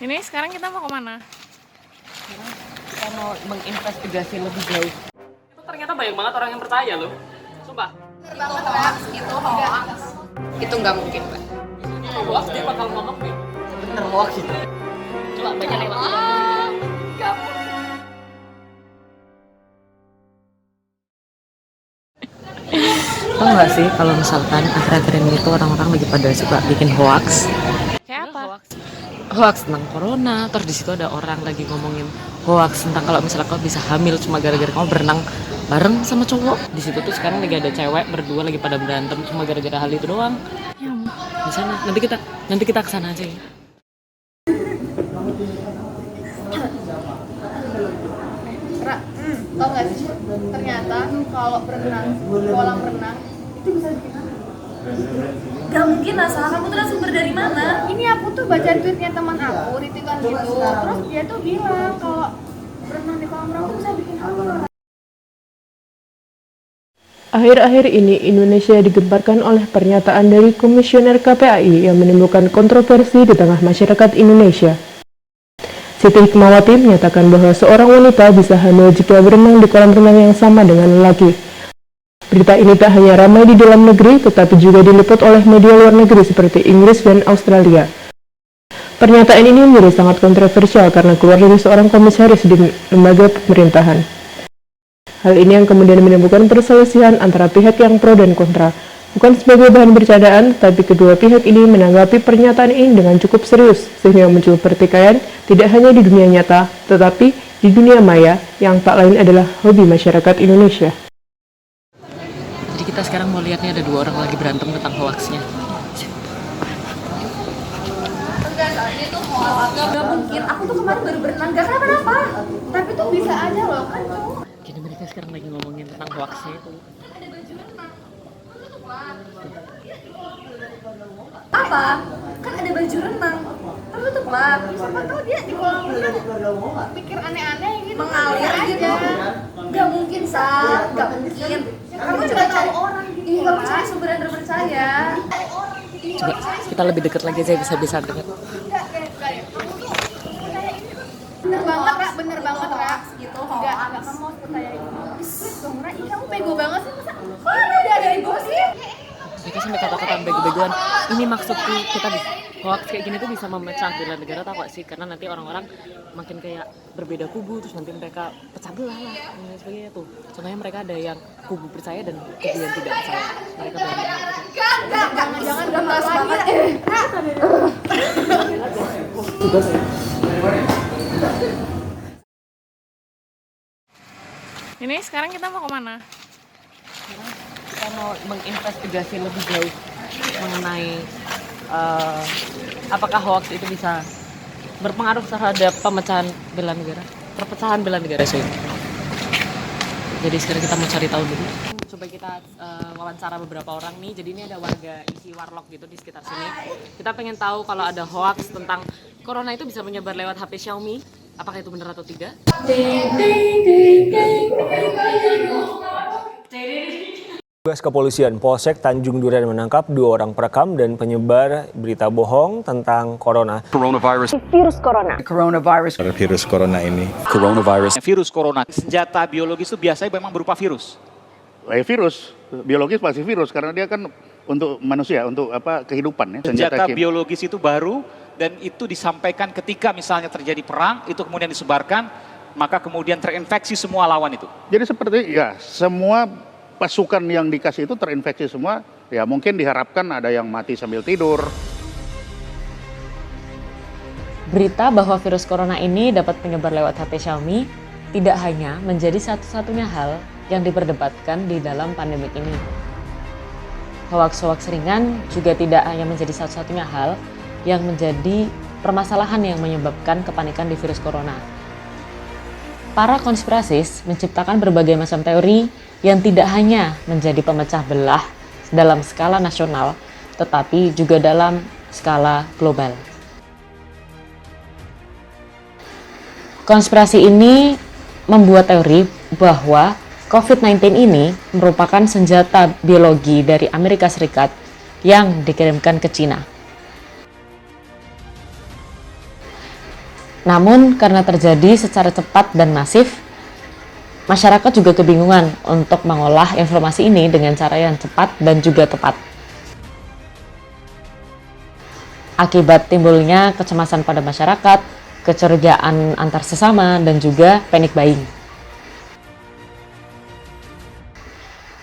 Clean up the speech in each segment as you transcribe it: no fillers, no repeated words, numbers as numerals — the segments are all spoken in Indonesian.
Ini sekarang kita mau kemana? Sekarang kita mau menginvestigasi lebih jauh. Itu ternyata banyak banget orang yang percaya loh. Sumpah. Itu hoax. Itu nggak mungkin, Mbak. Kalau hoax dia bakal ngomong nih. Bener hoax itu. Coba baca lewat. Tau nggak sih kalau misalkan akhir-akhir ini tuh orang-orang lagi pada suka bikin hoax. Kayak apa? Hoax tentang corona, terus di situ ada orang lagi ngomongin hoax tentang kalau misalnya kau bisa hamil cuma gara-gara kamu berenang bareng sama cowok. Di situ tuh sekarang lagi ada cewek berdua lagi pada berantem cuma gara-gara hal itu doang. Di sana nanti kita kesana aja ya. Ra, tau gak sih? Ternyata kalau berenang, kolam renang itu bisa bikin hamil. Gak mungkin lah, salah kamu tuh sumber dari mana? Ini aku tuh baca tweetnya teman aku, retweetan gitu. Terus dia tuh bilang kalau berenang di kolam renang tuh bisa bikin hamil. Akhir-akhir ini Indonesia digemparkan oleh pernyataan dari Komisioner KPAI yang menimbulkan kontroversi di tengah masyarakat Indonesia. Siti Hikmawati menyatakan bahwa seorang wanita bisa hamil jika berenang di kolam renang yang sama dengan lelaki. Berita ini tak hanya ramai di dalam negeri, tetapi juga diliput oleh media luar negeri seperti Inggris dan Australia. Pernyataan ini menjadi sangat kontroversial karena keluar dari seorang komisaris di lembaga pemerintahan. Hal ini yang kemudian menimbulkan perselisihan antara pihak yang pro dan kontra. Bukan sebagai bahan bercandaan, tetapi kedua pihak ini menanggapi pernyataan ini dengan cukup serius, sehingga muncul pertikaian tidak hanya di dunia nyata, tetapi di dunia maya yang tak lain adalah hobi masyarakat Indonesia. Jadi kita sekarang mau lihat nih ada dua orang lagi berantem tentang hoaxnya. Gak mungkin, aku tuh kemarin baru berenang, gak kenapa-napa. Tapi tuh bisa aja loh kan cowok. Jadi mereka sekarang lagi ngomongin tentang hoaxnya itu. Apa? Kan ada baju renang. Tertutup lah. Siapa tahu dia di kolam renang pikir aneh-aneh gitu. Mengalir Bisa gitu. Gak mungkin, Sal. Gak mungkin. Kamu coba cari orang gitu. Ih, kamu cari sumber yang terpercaya. Coba kita lebih dekat lagi aja bisa dengar. Bener banget, Ra. Bener banget, Ra. Gitu, Enggak, hoax. kamu harus percaya ini. Please dong, Ra. Ih, kamu bego banget sih. Masa mana udah ada ego sih? Mereka sampai kata-kata bego-begoan. Ini maksudku kita bisa hoax kayak gini tuh bisa memecah belah negara, tau gak sih? Karena nanti orang-orang makin kayak berbeda kubu, terus nanti mereka pecah belah lah dan lain sebagainya tuh. Contohnya mereka ada yang kubu percaya dan kubu yang tidak percaya. Mereka berantem gitu. Jangan gemas banget. Ini sekarang kita mau kemana? Kita mau menginvestigasi lebih jauh mengenai apakah hoax itu bisa berpengaruh terhadap pemecahan bela negara, perpecahan bela negara. Jadi sekarang kita mau cari tahu dulu. Coba kita wawancara beberapa orang nih. Jadi ini ada warga isi warlock gitu di sekitar sini. Kita pengen tahu kalau ada hoax tentang corona itu bisa menyebar lewat HP Xiaomi. Apakah itu benar atau tidak? Petugas kepolisian Polsek Tanjung Duren menangkap 2 orang perekam dan penyebar berita bohong tentang corona. Virus corona ini. Virus corona, senjata biologis itu biasanya memang berupa virus. Virus biologis pasti virus karena dia kan untuk manusia, untuk kehidupan ya. Senjata biologis itu baru dan itu disampaikan ketika misalnya terjadi perang, itu kemudian disebarkan, maka kemudian terinfeksi semua lawan itu. Jadi seperti ya semua pasukan yang dikasih itu terinfeksi semua, ya mungkin diharapkan ada yang mati sambil tidur. Berita bahwa virus corona ini dapat menyebar lewat HP Xiaomi tidak hanya menjadi satu-satunya hal yang diperdebatkan di dalam pandemi ini. Hoax-hoax ringan juga tidak hanya menjadi satu-satunya hal yang menjadi permasalahan yang menyebabkan kepanikan di virus corona. Para konspirasis menciptakan berbagai macam teori yang tidak hanya menjadi pemecah belah dalam skala nasional, tetapi juga dalam skala global. Konspirasi ini membuat teori bahwa COVID-19 ini merupakan senjata biologi dari Amerika Serikat yang dikirimkan ke Cina. Namun karena terjadi secara cepat dan masif, masyarakat juga kebingungan untuk mengolah informasi ini dengan cara yang cepat dan juga tepat. Akibat timbulnya kecemasan pada masyarakat, kecurigaan antar sesama, dan juga panic buying.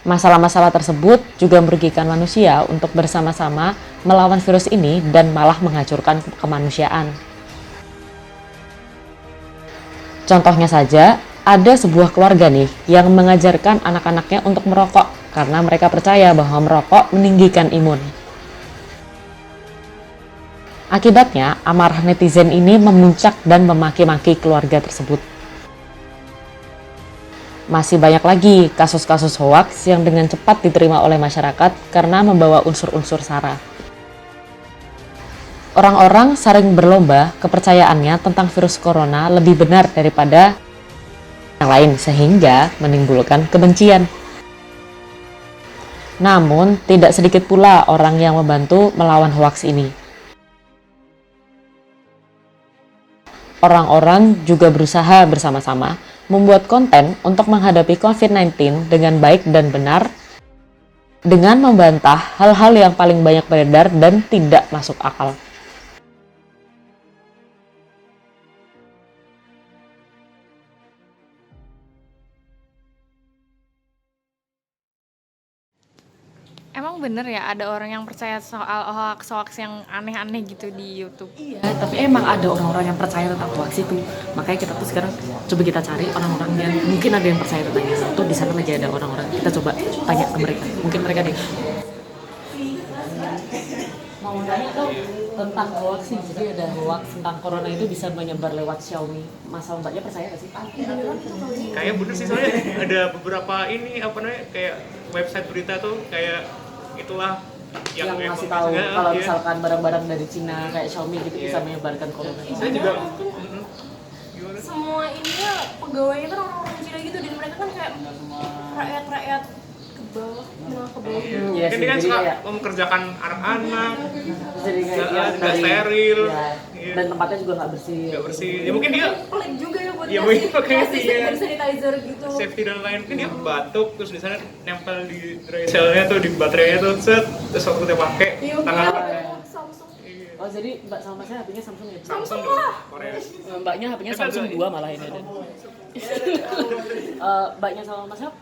Masalah-masalah tersebut juga merugikan manusia untuk bersama-sama melawan virus ini dan malah menghancurkan kemanusiaan. Contohnya saja, ada sebuah keluarga nih yang mengajarkan anak-anaknya untuk merokok karena mereka percaya bahwa merokok meninggikan imun. Akibatnya, amarah netizen ini memuncak dan memaki-maki keluarga tersebut. Masih banyak lagi kasus-kasus hoaks yang dengan cepat diterima oleh masyarakat karena membawa unsur-unsur SARA. Orang-orang sering berlomba kepercayaannya tentang virus corona lebih benar daripada yang lain sehingga menimbulkan kebencian. Namun, tidak sedikit pula orang yang membantu melawan hoaks ini. Orang-orang juga berusaha bersama-sama membuat konten untuk menghadapi COVID-19 dengan baik dan benar dengan membantah hal-hal yang paling banyak beredar dan tidak masuk akal. Emang bener ya ada orang yang percaya soal hoax-hoax yang aneh-aneh gitu di YouTube? Iya, tapi emang ada orang-orang yang percaya tentang hoax itu. Makanya kita tuh sekarang coba kita cari orang-orang yang mungkin ada yang percaya tentang itu. Di sana lagi ada orang-orang. Kita coba tanya ke mereka. Mungkin mereka deh. Mau tanya tuh tentang hoax sih. Jadi ada hoax tentang corona itu bisa menyebar lewat Xiaomi. Masa mbaknya percaya nggak sih? Kayak bener sih, soalnya ada beberapa ini apa namanya kayak website berita tuh kayak itulah yang ngasih tahu kalau misalkan barang-barang dari Cina kayak Xiaomi gitu bisa menyebarkan corona. Saya juga Semua ininya pegawainya kan orang-orang Cina gitu dan mereka kan kayak rakyat ke bawah, menengah ke bawah. Ya, kan dia kan suka memkerjakan anak-anak, jadi nggak steril, dan tempatnya juga nggak bersih. Nggak bersih. Ya mungkin dia Pelik juga ya buat mungkin pakai hand sanitizer gitu. safety dan lain, mungkin dia batuk terus di sana nempel di dry cell-nya tuh, di baterainya tuh, terus waktu dia pakai tangan. Samsung. Oh, jadi mbak sama saya HP-nya Samsung ya? Samsung lah, Korea. Mbaknya HP-nya Samsung 2 malah ini ada. Mbaknya sama masnya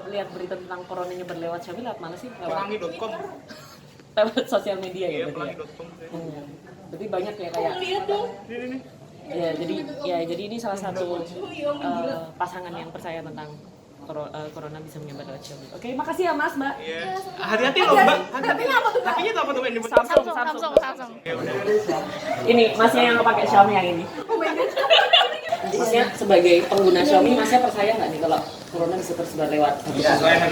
lihat berita tentang coronanya berlewat Xiaomi lewat mana sih? Pelangi.com. Lewat sosial media ya? Iya, pelangi.com. Berarti banyak ya kayak. Lihat dong. Ya, jadi ini salah satu pasangan yang percaya tentang corona bisa menyebar lewat Xiaomi. Oke, makasih ya Mas, Mbak. Iya. Hati-hati loh, Mbak. HP-nya apa tuh? HP-nya tuh apa tuh, Mbak? Samsung. Ya udah. Ini masnya yang pakai Xiaomi yang ini. Masnya sebagai pengguna Xiaomi, masnya percaya nggak nih kalau corona bisa tersebar lewat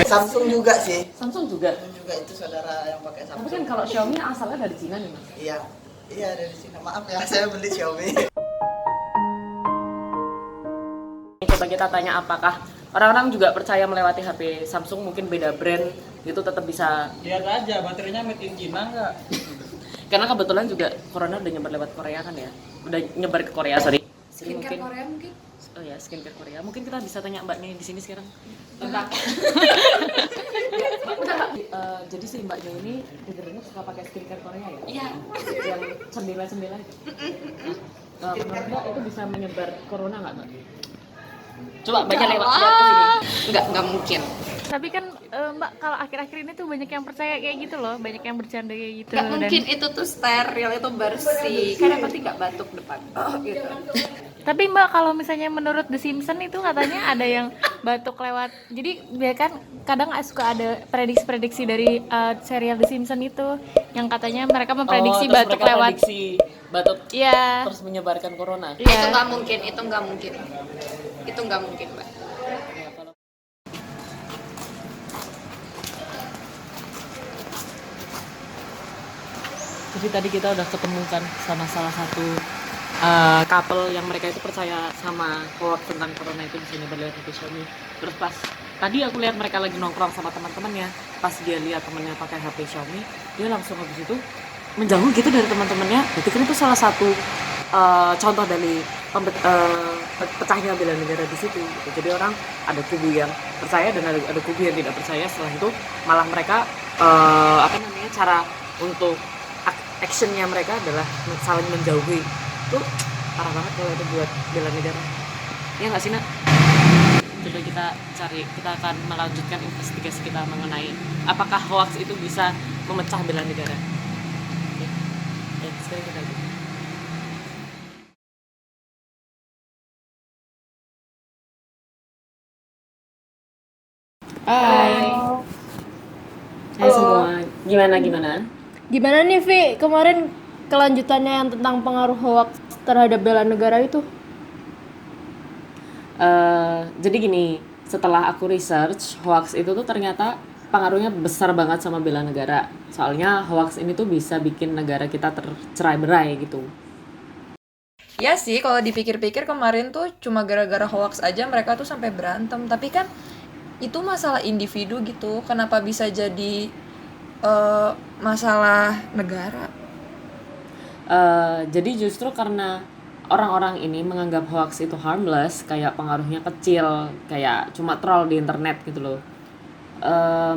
Samsung juga sih. Samsung juga? Juga itu saudara yang pakai Samsung. Tapi kan kalau Xiaomi asalnya dari Cina nih Mas? Iya dari Cina. Maaf ya, saya beli Xiaomi. Coba kita tanya apakah orang-orang juga percaya melewati HP Samsung, mungkin beda brand gitu tetap bisa. Lihat aja baterainya made in China nggak? Karena kebetulan juga corona udah nyebar lewat Korea kan ya, udah nyebar ke Korea, sorry. Skincare Korea mungkin? Oh ya, skincare Korea. Mungkin kita bisa tanya mbaknya di sini sekarang tentang. Jadi si mbaknya ini dengernya suka pakai skincare Korea ya? Iya. Yang cemila-cemila itu. Menurut mbak itu bisa menyebar corona nggak mbak? Coba mbaknya lewat ke sini. Enggak mungkin. Tapi kan Mbak kalau akhir-akhir ini tuh banyak yang percaya kayak gitu loh, banyak yang bercanda kayak gitu. Enggak mungkin itu tuh steril, itu bersih. Karena pasti enggak batuk depan. Gitu. Tapi Mbak kalau misalnya menurut The Simpsons itu katanya ada yang batuk lewat. Jadi dia kan kadang suka ada prediksi-prediksi dari serial The Simpsons itu yang katanya mereka memprediksi batuk lewat. Prediksi batuk. Iya. Terus menyebarkan corona. Iya. Itu enggak mungkin, itu enggak mungkin. Itu enggak mungkin, Mbak. Jadi tadi kita udah ketemukan sama salah satu couple yang mereka itu percaya sama hoax tentang corona itu bisa nyebar lewat HP Xiaomi. Terus pas tadi aku lihat mereka lagi nongkrong sama teman-temannya, pas dia lihat temannya pakai HP Xiaomi, dia langsung habis itu menjauh gitu dari teman-temannya. Berarti kan itu salah satu contoh dari pecahnya bela negara di situ gitu. Jadi orang ada kubu yang percaya dan ada kubu yang tidak percaya. Setelah itu malah mereka cara untuk actionnya mereka adalah saling menjauhi. Itu parah banget kalau itu buat bela negara. Ya nggak sih, Nak? Coba kita akan melanjutkan investigasi kita mengenai apakah hoax itu bisa memecah bela negara. Sekarang kita lanjut. Hai semua, gimana? Gimana nih Vi, kemarin kelanjutannya yang tentang pengaruh hoax terhadap bela negara itu? Jadi gini, setelah aku research, hoax itu tuh ternyata pengaruhnya besar banget sama bela negara. Soalnya hoax ini tuh bisa bikin negara kita tercerai-berai gitu. Ya sih, kalau dipikir-pikir kemarin tuh cuma gara-gara hoax aja mereka tuh sampai berantem. Tapi kan itu masalah individu gitu. Kenapa bisa jadi masalah negara? Jadi justru karena orang-orang ini menganggap hoax itu harmless, kayak pengaruhnya kecil, kayak cuma troll di internet gitu loh.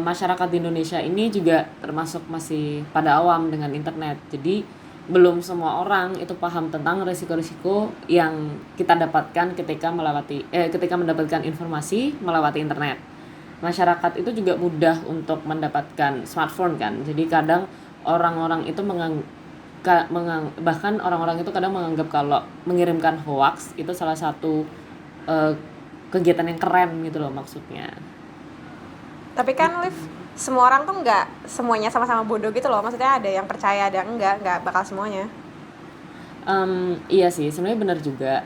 Masyarakat di Indonesia ini juga termasuk masih pada awam dengan internet. Jadi belum semua orang itu paham tentang risiko-risiko yang kita dapatkan ketika mendapatkan informasi melewati internet. Masyarakat itu juga mudah untuk mendapatkan smartphone kan. Jadi kadang orang-orang itu bahkan orang-orang itu kadang menganggap kalau mengirimkan hoax itu salah satu kegiatan yang keren gitu loh maksudnya. Tapi kan Liv, semua orang tuh nggak semuanya sama-sama bodoh gitu loh. Maksudnya ada yang percaya, ada yang nggak bakal semuanya. Iya sih, sebenarnya benar juga.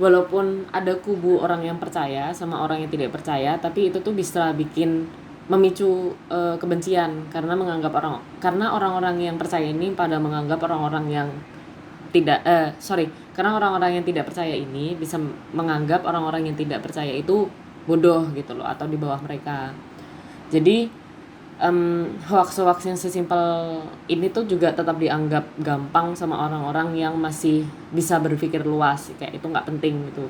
Walaupun ada kubu orang yang percaya sama orang yang tidak percaya, tapi itu tuh bisa memicu kebencian karena orang-orang yang percaya ini pada menganggap orang-orang yang karena orang-orang yang tidak percaya ini bisa menganggap orang-orang yang tidak percaya itu bodoh gitu loh atau di bawah mereka. Jadi hoax-hoax yang sesimpel ini tuh juga tetap dianggap gampang sama orang-orang yang masih bisa berpikir luas, kayak itu nggak penting gitu.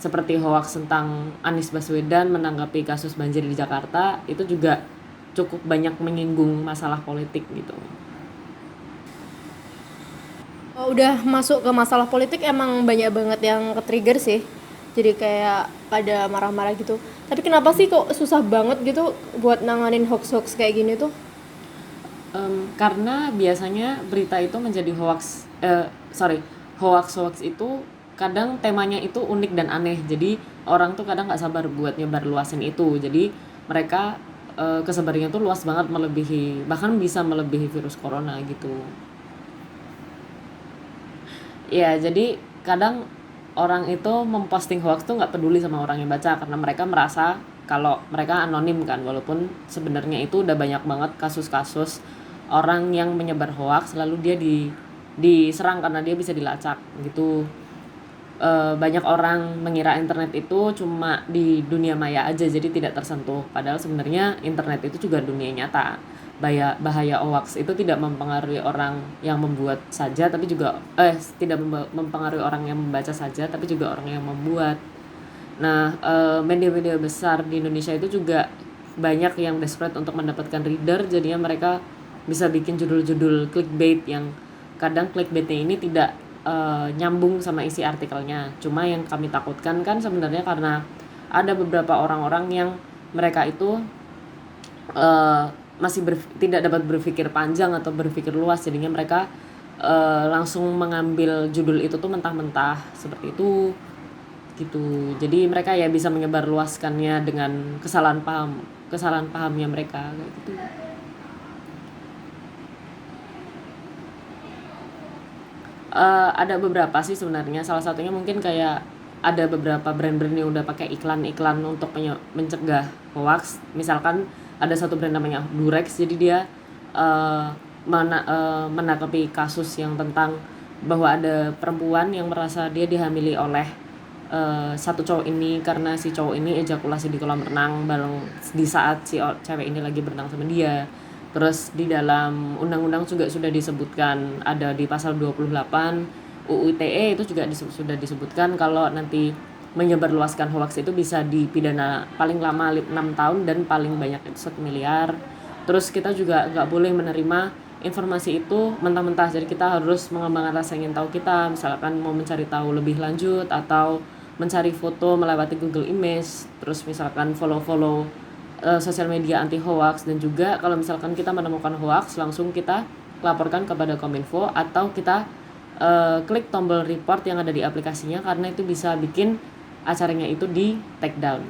Seperti hoax tentang Anies Baswedan menanggapi kasus banjir di Jakarta, itu juga cukup banyak menyinggung masalah politik gitu. Udah masuk ke masalah politik emang banyak banget yang ke-trigger sih. Jadi kayak pada marah-marah gitu. Tapi kenapa sih kok susah banget gitu buat nanganin hoax-hoax kayak gini tuh? Karena biasanya berita itu menjadi hoax itu kadang temanya itu unik dan aneh. Jadi orang tuh kadang nggak sabar buat nyebar luasin itu. Jadi mereka kesebarannya tuh luas banget, bahkan bisa melebihi virus corona gitu. Ya, jadi kadang orang itu memposting hoax tuh nggak peduli sama orang yang baca karena mereka merasa kalau mereka anonim kan, walaupun sebenarnya itu udah banyak banget kasus-kasus orang yang menyebar hoax lalu dia diserang karena dia bisa dilacak gitu. Banyak orang mengira internet itu cuma di dunia maya aja, jadi tidak tersentuh, padahal sebenarnya internet itu juga dunia nyata. Bahaya hoax itu tidak mempengaruhi orang yang membuat saja, tapi juga tidak mempengaruhi orang yang membaca saja, tapi juga orang yang membuat. Nah, media-media besar di Indonesia itu juga banyak yang desperate untuk mendapatkan reader, jadinya mereka bisa bikin judul-judul clickbait yang kadang clickbaitnya ini tidak nyambung sama isi artikelnya. Cuma yang kami takutkan kan sebenarnya karena ada beberapa orang-orang yang mereka itu masih tidak dapat berpikir panjang atau berpikir luas, jadinya mereka langsung mengambil judul itu tuh mentah-mentah seperti itu gitu. Jadi mereka ya bisa menyebar luaskannya dengan kesalahan pahamnya mereka kayak gitu. Ada beberapa sih sebenarnya. Salah satunya mungkin kayak ada beberapa brand-brand yang udah pakai iklan-iklan untuk mencegah hoax. Misalkan ada satu brand namanya Durex, jadi dia menanggapi kasus yang tentang bahwa ada perempuan yang merasa dia dihamili oleh satu cowok ini karena si cowok ini ejakulasi di kolam renang di saat si cewek ini lagi berenang sama dia. Terus di dalam undang-undang juga sudah disebutkan, ada di pasal 28 UU ITE itu juga sudah disebutkan kalau nanti menyebarluaskan hoax itu bisa dipidana paling lama 6 tahun dan paling banyak itu 1 miliar. Terus kita juga nggak boleh menerima informasi itu mentah-mentah, jadi kita harus mengembangkan rasa ingin tahu kita, misalkan mau mencari tahu lebih lanjut atau mencari foto melewati Google Image, terus misalkan follow sosial media anti hoax, dan juga kalau misalkan kita menemukan hoax langsung kita laporkan kepada Kominfo atau kita klik tombol report yang ada di aplikasinya, karena itu bisa bikin acaranya itu di take down,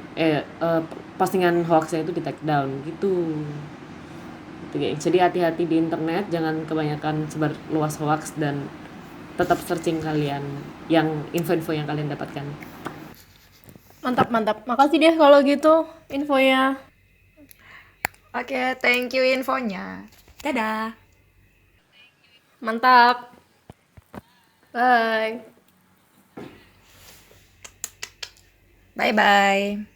postingan hoaxnya itu di take down gitu. Jadi hati-hati di internet, jangan kebanyakan sebar luas hoax dan tetap searching kalian yang info-info yang kalian dapatkan. Mantap. Makasih deh kalau gitu infonya. Oke, thank you infonya. Dadah. Mantap. Bye. Bye-bye.